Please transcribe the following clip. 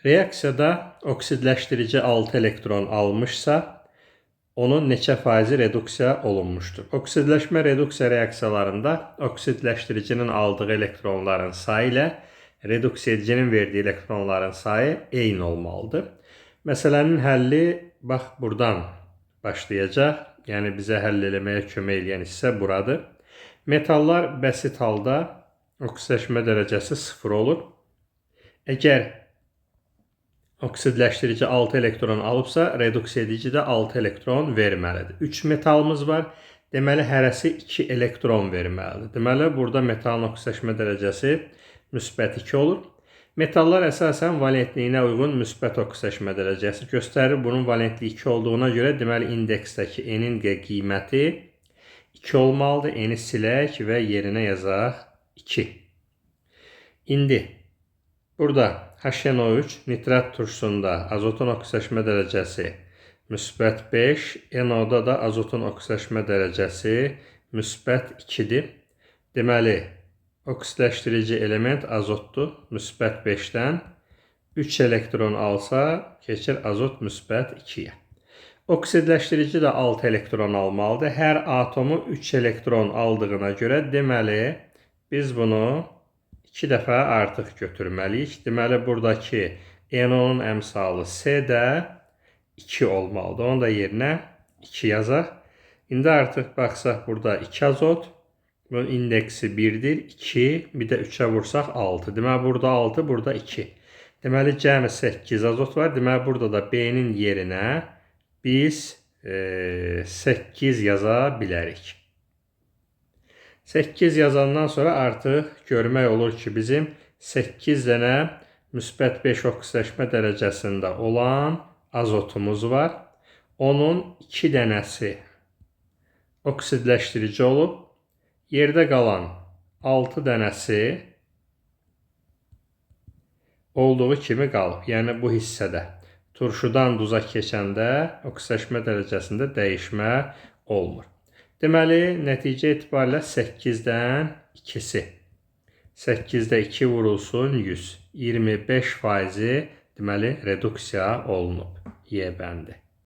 Reaksiyada oksidləşdirici 6 elektron almışsa, onun neçə faizi reduksiya olunmuşdur? Oksidləşmə reduksiya reaksiyalarında oksidləşdiricinin aldığı elektronların sayı ilə reduksiya edicinin verdiyi elektronların sayı eyni olmalıdır. Məsələnin həlli bax buradan başlayacaq. Yəni bizə həll eləməyə kömək edən hissə buradır. Metallar bəsit halda oksidləşmə dərəcəsi 0 olur. Əgər oksidləşdirici 6 elektron alıbsa, reduksiya edici də 6 elektron verməlidir. 3 metalımız var. Deməli, hərəsi 2 elektron verməlidir. Deməli, burada metalın oksidləşmə dərəcəsi müsbət 2 olur. Metallar əsasən valentliyinə uyğun müsbət oksidləşmə dərəcəsi göstərir. Bunun valentliyi 2 olduğuna görə, deməli, indeksdəki N-in qiyməti 2 olmalıdır. N-i silək və yerinə yazaq 2. İndi burada HNO3 nitrat turşusunda azotun oksidləşmə dərəcəsi müsbət 5, NO-da da azotun oksidləşmə dərəcəsi müsbət 2-dir. Deməli, oksidləşdirici element azotdur. Müsbət 5-dən 3 elektron alsa, keçir azot müsbət 2-yə. Oksidləşdirici də 6 elektron almalıdır. Hər atomu 3 elektron aldığına görə, deməli, biz bunu 2 dəfə artıq götürməliyik. Deməli, buradakı NO-nun əmsalı C də 2 olmalıdır. Onu da yerinə 2 yazaq. İndi artıq baxsaq, burada 2 azot. Bunun indeksi 1-dir, 2, bir də 3-ə vursaq 6. Deməli, burada 6, burada 2. Deməli, cəmi 8 azot var. Deməli, burada da B-nin yerinə biz 8 yaza bilərik. 8 yazandan sonra artıq görmək olur ki, bizim 8 dənə müsbət 5 oksidləşmə dərəcəsində olan azotumuz var. Onun 2 dənəsi oksidləşdirici olub. Yerdə qalan 6 dənəsi olduğu kimi qalıb. Yəni, bu hissədə turşudan duza keçəndə oksidləşmə dərəcəsində dəyişmə olmur. Deməli, nəticə etibarilə 8-dən 2-si. 8-də 2 vurulsun 100. 25%, deməli, reduksiya olunub. Y bəndi.